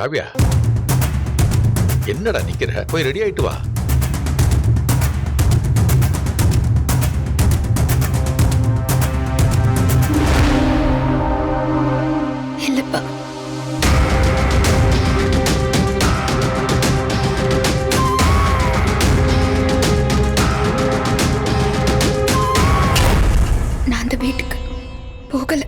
காவ்யா, என்னடா நிக்கிற? போய் ரெடி ஆயிட்டு வா. இல்லப்பா, நான் அந்த வீட்டுக்கு போகல.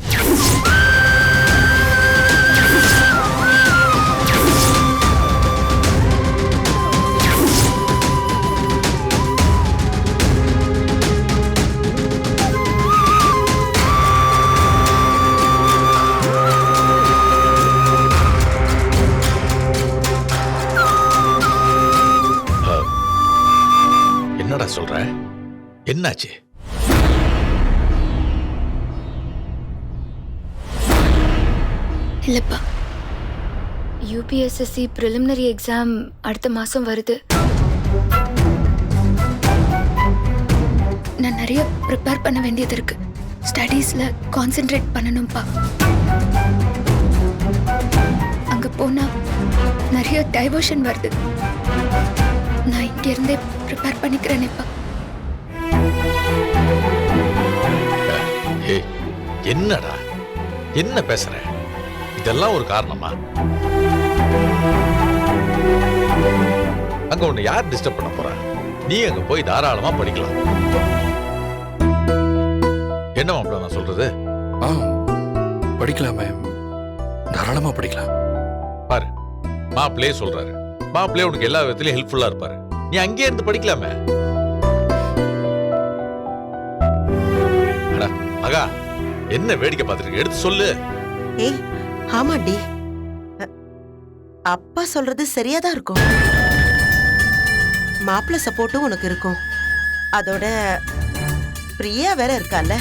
என்னடா சொல்ற? என்னாச்சு? இல்லப்பா, யூபிஎஸ்எஸ்சி பிரிலிமினரி எக்ஸாம் அடுத்த மாசம் வருது. நான் நிறைய ப்ரிப்பேர் பண்ண வேண்டியது இருக்கு. ஸ்டடீஸ்ல கான்சென்ட்ரேட் பண்ணணும்ப்பா. அங்க போனா நிறைய டைவர்ஷன் வருது. நான் இங்க இருந்தே ப்ரிப்பேர் பண்ணிக்கிறேனேப்பா. ஏய், என்னடா என்ன பேசுற? இதெல்லாம் ஒரு காரணமா? அங்க உன்னை யார் டிஸ்டர்ப் பண்ண போறா? நீ அங்க போய் தாராளமா படிக்கலாம். என்ன மாப்பிள்ள நான் சொல்றது? படிக்கலாமே, தாராளமா படிக்கலாம். பாரு, மாப்பிள்ளையே சொல்றாரு. மாப்பிள்ளையே உனக்கு எல்லா விதத்திலயும் ஹெல்ப்ஃபுல்லா இருப்பாரு. நீ அங்கேயே இருந்து படிக்கலாமே. மகா, என்ன வேடிக்கை பார்த்துருக்க? எடுத்து சொல்லு. ஏய், ஆமாடி, அப்பா சொல்றது சரியாதான் இருக்கும். மாப்பிள்ள சப்போர்ட்டும் உனக்கு இருக்கும். அதோட பிரியா வேற இருக்கால.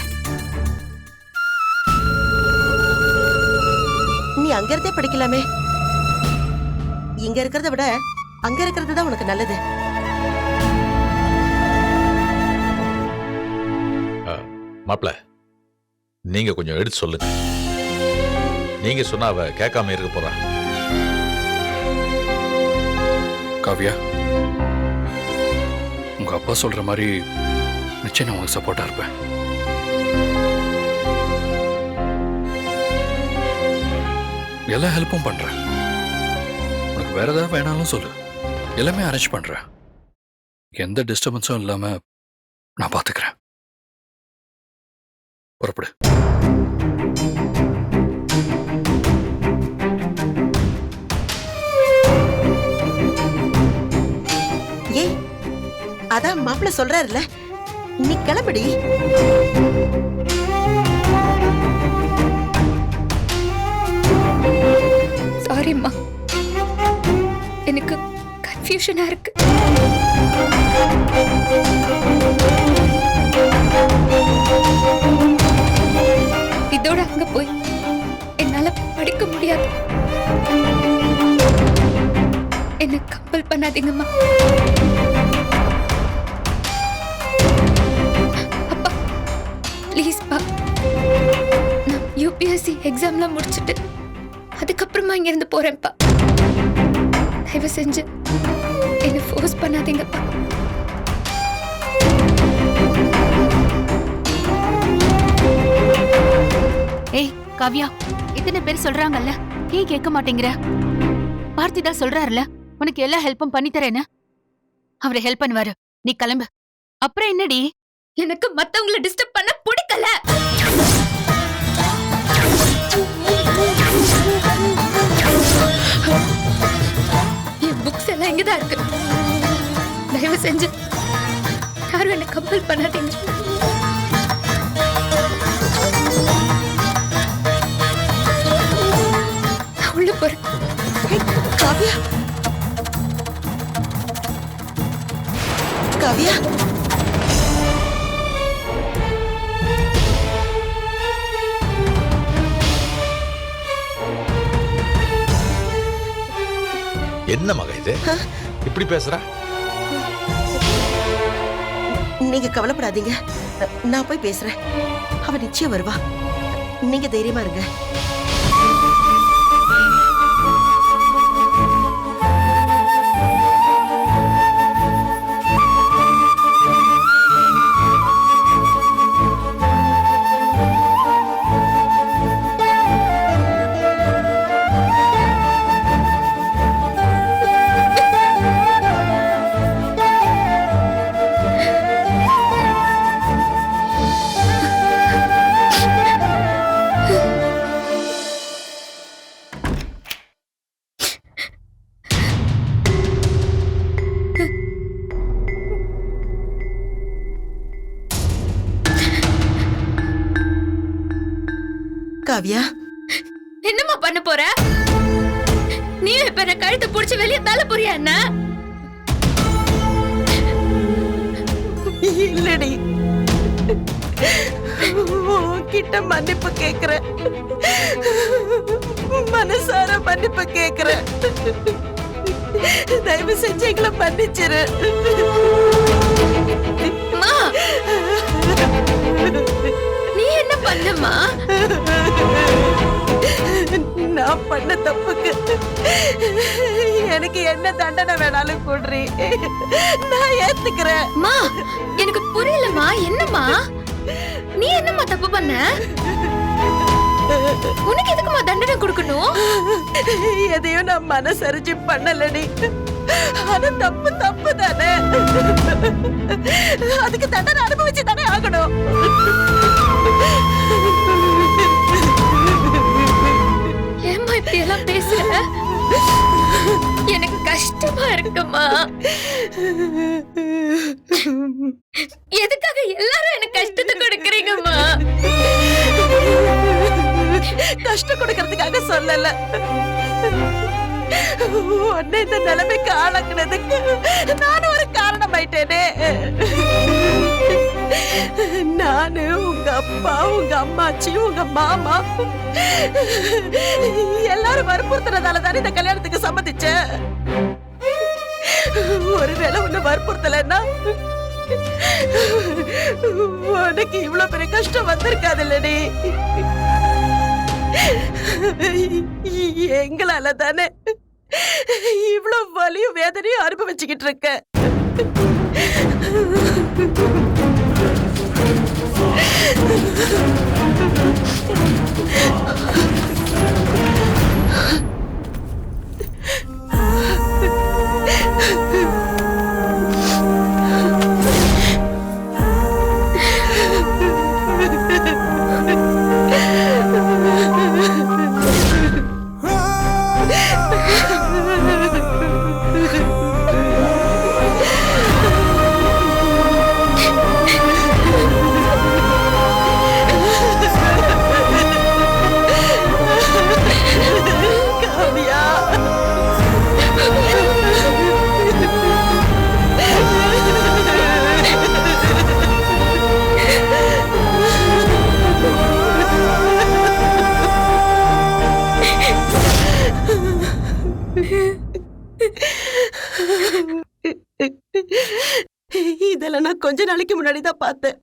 நீ அங்க இருந்தே படிக்கலாமே. இங்க இருக்கிறத விட அங்க இருக்கிறது தான் உனக்கு நல்லது. மாப்பிள்ள, நீங்க கொஞ்சம் எடுத்து சொல்லுங்க. நீங்க சொன்னா அவ கேட்காம இருக்க போறா. காவ்யா, உங்க அப்பா சொல்ற மாதிரி நிச்சயம் நான் உங்களுக்கு சப்போர்ட்டா இருப்பேன். எல்லா ஹெல்ப்பும் பண்றேன். உனக்கு வேற ஏதாவது வேணாலும் சொல்லு, எல்லாமே அரேஞ்ச் பண்றேன். எந்த டிஸ்டர்பன்ஸும் இல்லாம நான் பாத்துக்கிறேன். புறப்படு. ஏய், அதான் மாப்பிள்ள சொல்றாருல, நீ கிளம்படி. சாரிம்மா, எனக்கு கன்ஃபியூஷனா இருக்கு. இதோட அங்க போய் என்னால படிக்க முடியாது. என்ன கம்பல் பண்ணாதீங்கம்மா. அப்பா ப்ளீஸ் பா, நான் யூபிஎஸ்சி எக்ஸாம்லாம் முடிச்சிட்டு அதுக்கப்புறமா இங்க இருந்து போறேன்ப்பா. தயவு செஞ்சு என்ன ஃபோர்ஸ் பண்ணாதீங்கப்பா. ஏய் காவ்யா, இத்தனை பேர் சொல்றாங்கல்ல, ஏன் கேட்க மாட்டேங்கிற? பார்த்திதா சொல்றாருல, உனக்கு எல்லா ஹெல்ப்பும் பண்ணி தரேன்னு. அவரை ஹெல்ப் பண்ணுவாரு. நீ கிளம்பு. அப்புறம் என்னடி? எனக்கு மத்தவங்கள டிஸ்டர்ப் பண்ண பிடிக்கல. என் புக்ஸ் எல்லாம் இங்கதான் இருக்கு. தயவு செஞ்சு யாரும் என்ன கம்பல் பண்ணாதீங்க. நான் உள்ள போறேன். காவ்யா, காவ்யா, என்ன மகா இது? இப்படி பேசுற? நீங்க கவலைப்படாதீங்க, நான் போய் பேசுறேன். அவ நிச்சயம் வருவா. நீங்க தைரியமா இருங்க. காவியா, என்னம்மா பண்ண போற? நீ இப்ப என்ன கழுத்தை புடிச்சு வெளியே தள்ள போறியா என்ன? இல்லடி, உன்கிட்ட மன்னிப்பு கேக்குறேன், மனசார மன்னிப்பு கேக்குறேன். தயவு செஞ்சு எங்களை மன்னிச்சிரு. அம்மா, நீ என்ன பண்ணம்மா? நான் பண்ண தப்புக்கு எனக்கு என்ன தண்டனை வேணாலும் கொடுறி, நான் ஏத்துக்கிறேன். அம்மா, எனக்கு புரியலம்மா. என்னம்மா நீ என்னம்மா தப்பு பண்ண? உனக்கு எதுக்குமா தண்டனை கொடுக்கணும்? எதையும் நான் மனசரிஞ்சு பண்ணலடி, ஆனா தப்பு தப்பு தானே, அதுக்கு தண்டனை அனுபவிச்சு தானே ஆகணும். ஏம்மா இப்படி எல்லாம் பேசுற? எனக்கு கஷ்டமா இருக்குமா. எதுக்காக எல்லாரும் எனக்கு கஷ்டத்தை கொடுக்கறீங்கம்மா? கஷ்டம் கொடுக்கறதுக்காக சொல்லல, உன்னை இந்த நிலைமைக்கு ஆளாக்குனதுக்கு நானும் ஒரு காரணம் ஆயிட்டேனே. நானு, உங்க அப்பா, உங்க அம்மாச்சி, உங்க மாமா எல்லாரும் வற்புறுத்துறதால தானே இந்த கல்யாணத்துக்கு சம்மதிச்சேன். ஒருவேளை உன்னை வற்புறுத்தலைன்னா உனக்கு இவ்வளவு பெரிய கஷ்டம் வந்திருக்காதுல்லடி. எங்களால தானே இவ்வளவு வலியும் வேதனையும் அனுபவிச்சுக்கிட்டு இருக்க. இதெல்லாம் நான் கொஞ்ச நாளைக்கு முன்னாடிதான் பார்த்தேன்.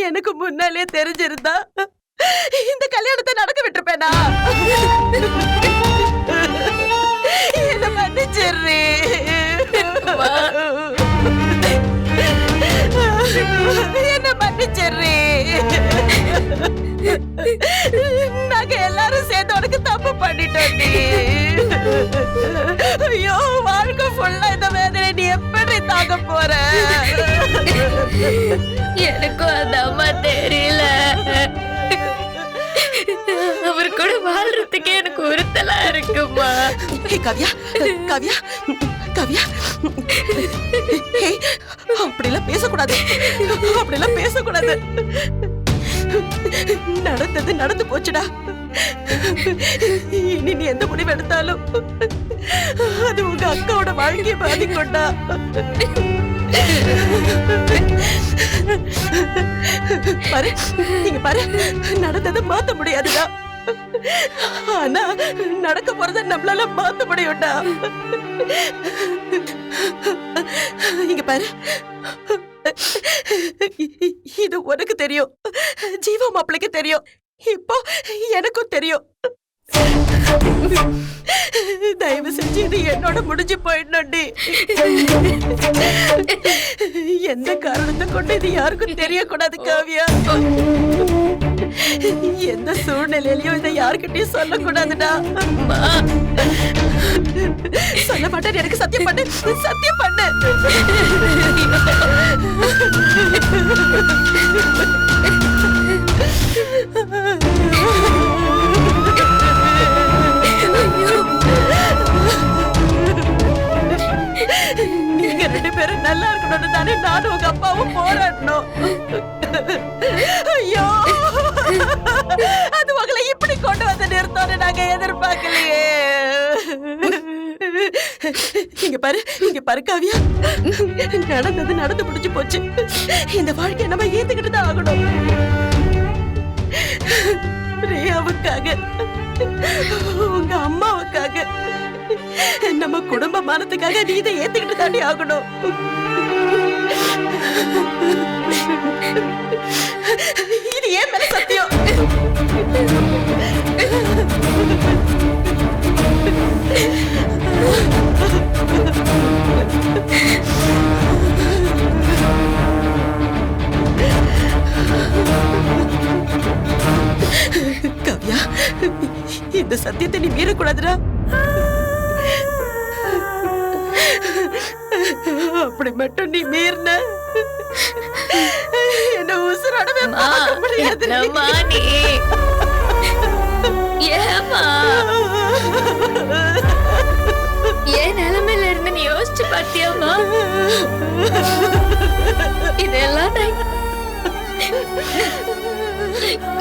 எனக்கு முன்னாலே தெரிஞ்சிருந்தா இந்த கல்யாணத்தை நடக்க விட்டுருப்பேனா? என்ன மன்னிச்சிடுறே, என்ன மன்னிச்சிடுறே. நாங்க எல்லாரும் சேர்ந்து உனக்கு தப்பு பண்ணிட்டோம். ஐயோ, வாழ்க்கை ஃபுல்லா இந்த வேதனை நீ எப்படி தாங்க போற? எனக்கும் அந்த அம்மா தெரியல. அவர் கூட வாழ்றதுக்கே எனக்கு உறுத்தலா இருக்குமா. காவியா, காவியா, காவியா, அப்படிலாம் பேசக்கூடாது, அப்படிலாம் பேசக்கூடாது. நடந்தது நடந்து போச்சுடா. இனி நீ எந்த முடிவு எடுத்தாலும் அது உங்க அக்காவோட வாழ்க்கையை பாதிக்கொண்டா. பாரு, நீங்க பாரு, நடந்ததை மாத்த முடியாதுடா, ஆனா நடக்க போறத நம்மளால மாத்த முடியும்டா. இங்க பாரு, இது உனக்கு தெரியும், ஜீவா மாப்பிளைக்கு தெரியும், இப்போ எனக்கும் தெரியும். தயவு செஞ்சு இது என்னோட முடிஞ்சு போயிடணும்டி. எந்த காரணத்தை கொண்டு இது யாருக்கும் தெரியக்கூடாது காவியா. எந்த சூழ்நிலையிலயும் இதை யாருக்கிட்டையும் சொல்லக்கூடாதுடா. சொல்ல மாட்டேன், எனக்கு சத்தியம் பண்ணு, சத்தியம் பண்ணு. நீங்க ரெண்டு பேரும் நல்லா இருக்கணும்னு தானே நானும் உங்க அப்பாவும் போராடணும். ஐயோ, இங்க பாரு காவியா, நடந்தது நடந்து முடிஞ்சு போச்சு. இந்த வாழ்க்கையை நம்ம ஏத்துக்கிட்டு தான் ஆகணும். பிரியாவுக்காக, உங்க அம்மாவுக்காக, நம்ம குடும்ப மானத்துக்காக நீ இதை ஏத்துக்கிட்டு தாண்டி ஆகணும். இது ஏன் மேல சத்தியம்? காவியா, இந்த சத்தியத்தை நீ மீறக்கூடாதுடா. அப்படி மட்டும் நீ மீறின என்ன உசுரோடவே பார்க்க முடியாது. ஏன் நிலைமையில இருந்து நீ யோசிச்சு பாத்தியாமா? இதெல்லாம் நான்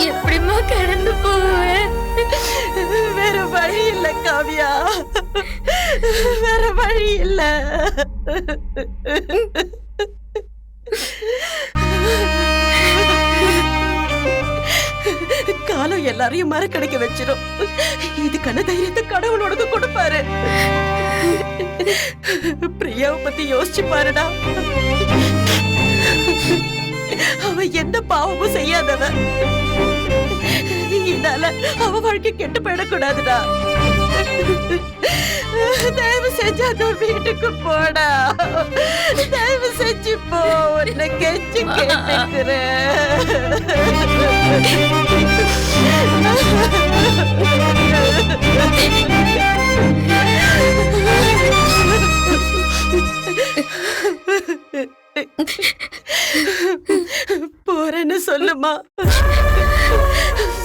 எப்படிமா கடந்து போவேன்? வேற வழி இல்ல காவியா, வேற வழி இல்ல. காலம் எல்லாரையும் மறக்கடைக்க வச்சிடும். இதுக்கான தைரியத்தை கடவுள் உனக்கு கொடுப்பாரு. பிரியாவை பத்தி யோசிச்சு பாருடா. அவ எந்த பாவமும் செய்யாதவ. இதனால அவ வாழ்க்கை கெட்டு போயிடக்கூடாதுடா. தயவு செஞ்சு அந்த வீட்டுக்கு போடா. தயவு செஞ்சு போ, உன்னை கெஞ்சி கேட்டுக்கிறேன். போறேன்னு சொல்லுமா,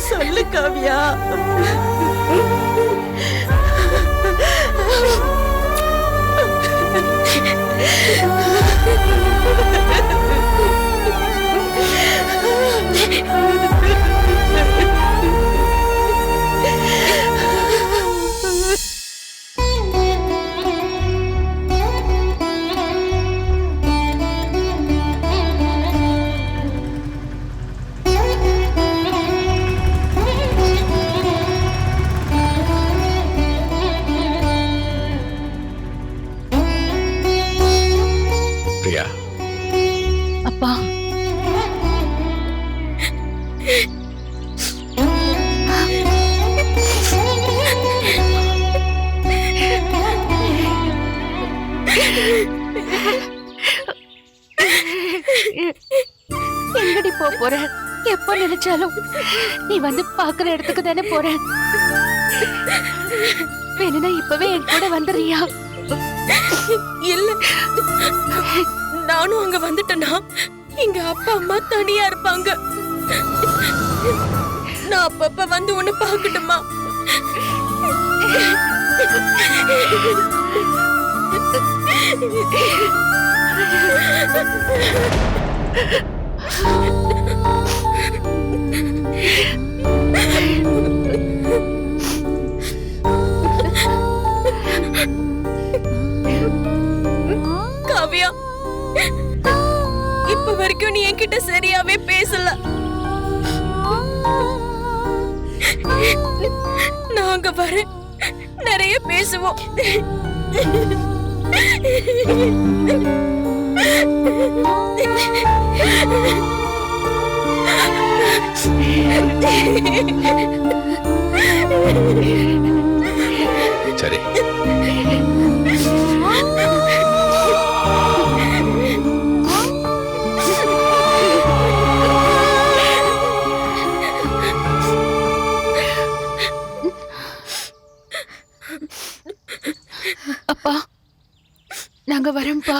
சொல்லு காவியா. பிரியா, அப்பா, எங்கடி போற? எப்ப நினைச்சாலும் நீ வந்து பாக்குற இடத்துக்கு தானே போற. வேணும்னா இப்பவே என் கூட வந்துறியா? இல்ல, நானும் அங்க வந்துட்டேன்னா எங்க அப்பா அம்மா தனியா இருப்பாங்க. நான் அப்பப்ப வந்து உன்னை பாக்கட்டுமா? காவியா, இப்ப வரைக்கும் நீ என்கிட்ட சரியாவே பேசல. நாங்க வர நிறைய பேசுவோம். சரி. அப்பா, நாங்க வரோம்ப்பா.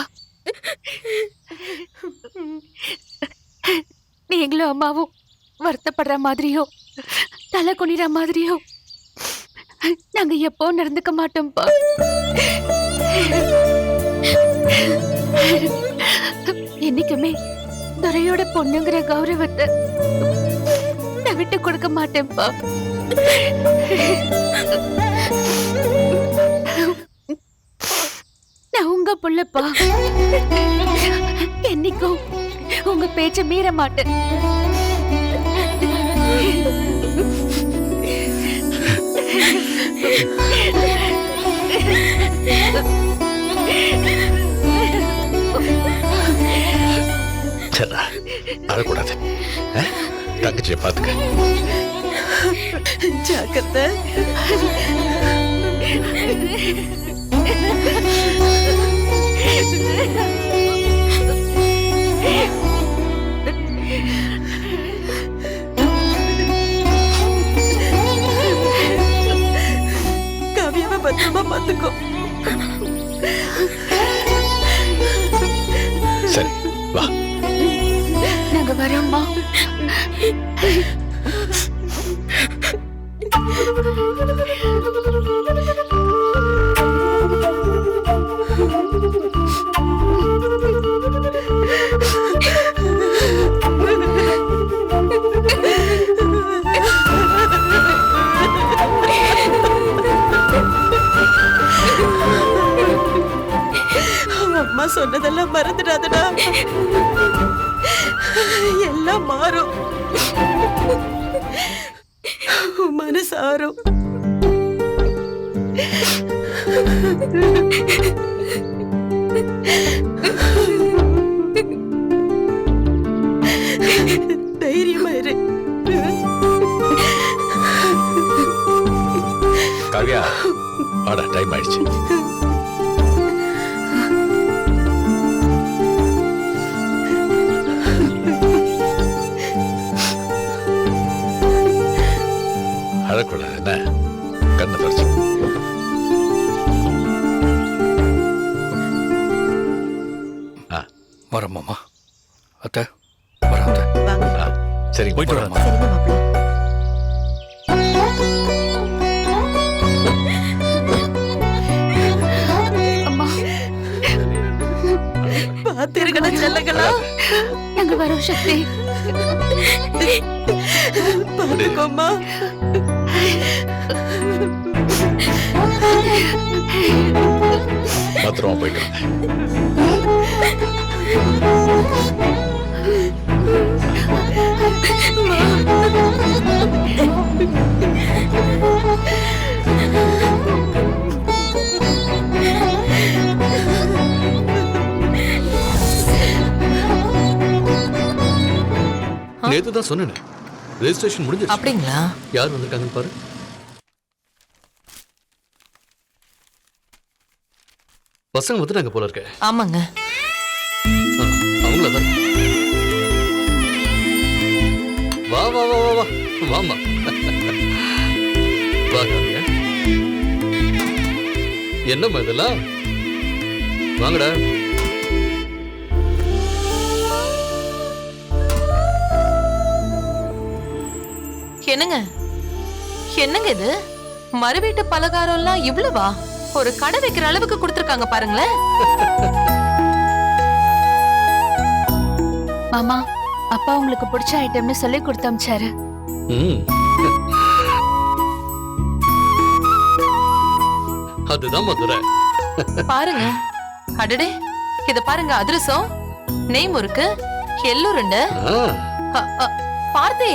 நீங்களும் அம்மாவும் வருத்தப்படுற மாதிரியோ தலை குனிற மாதிரியோ நாங்க எப்போ நடந்துக்க மாட்டோம்ப்பா. என்னைக்குமே துரையோட பொண்ணுங்கிற கௌரவத்தை நான் விட்டு கொடுக்க மாட்டேன்ப்பா. புள்ளப்பா. என்னைக்கும் உங்க பேச்ச மீற மாட்டேன். சரிடா, அழக்கூடாது. தங்கச்சியை பாத்துக்க. ஜாக்கிரதை. கவியாவை பத்திரமா பாத்துக்கோ. சரி வா. நாங்க வரோம்மா. அம்மா சொன்னதெல்லாம் மறந்துடாதடா. எல்லாம் மாறும், மனசாரும். தைரியமா இரு. காவியா, வாடா, டைம் ஆயிடுச்சு. அழக்கூடாது என்ன? கண்ணை தொடச்சு. வரேன் மாமா. அத்தை வரேன் அத்தை. வாங்க. சரி, போயிட்டு போலாம். வரேன். சரிங்க மாப்பிள்ள. அம்மா, பார்த்து இருக்கடா செல்லங்களா. நாங்க வரோம் சக்தி. பாத்துக்கோமா. பத்திரமா போயிட்டு வாங்க. நேத்து தான் சொன்னேன், ரெஜிஸ்ட்ரேஷன் முடிஞ்சிருச்சு. அப்படிங்களா? யார் வந்திருக்காங்கன்னு பாரு. பசங்க வந்துட்டாங்க போல இருக்க. ஆமாங்க. அவங்கள தான். வா வா வா வா வா வாமா. வா காவியா. என்னம்மா இதெல்லாம்? வாங்கடா. என்னங்க என்னங்க இது? மறு வீட்டு பலகாரம் எல்லாம் இவ்வளவா? ஒரு கடை வைக்கிற அளவுக்கு கொடுத்திருக்காங்க பாருங்களேன். மாமா, அப்பா உங்களுக்கு பிடிச்ச ஐட்டம்னு சொல்லி கொடுத்து அமிச்சாரு. அதுதான் மதுரை. பாருங்க. அடடே, இத பாருங்க. அதிரசம், நெய் முறுக்கு, எள்ளுருண்டை. பார்த்தி,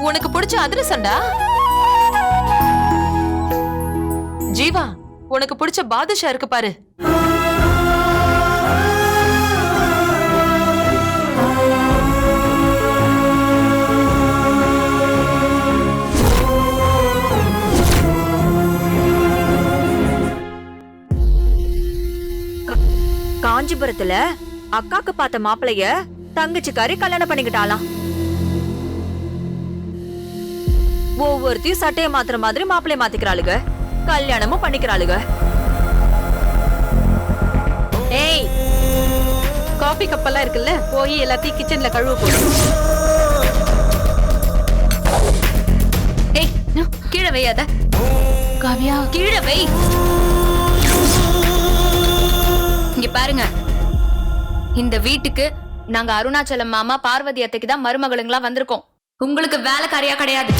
உனக்கு பிடிச்ச அதிரசம்டா. ஜீவா, உனக்கு பிடிச்ச பாதுஷா இருக்கு பாரு. காஞ்சிபுரத்துல அக்காக்கு பார்த்த மாப்பிளைய தங்கச்சிக்காரி கல்யாணம் பண்ணிக்கிட்டாலாம். ஒவ்வொருத்தையும் சட்டைய மாத்துற மாதிரி மாப்பிளைய மாத்திக்கிறாளுங்க, கல்யாணமும் பண்ணிக்கிறாளுங்க. ஏய், காபி கப்பெல்லாம் இருக்குல்ல, போய் எல்லாத்தையும் கிச்சன்ல கழுவ போடு. ஏய், கீழே வையாத. காவியா, கீழே வை. இங்க பாருங்க, இந்த வீட்டுக்கு நாங்க அருணாச்சலம் மாமா பார்வதி அத்தைக்கு தான் மருமகளுங்களா வந்திருக்கோம். உங்களுக்கு வேலைக்காரியா கிடையாது.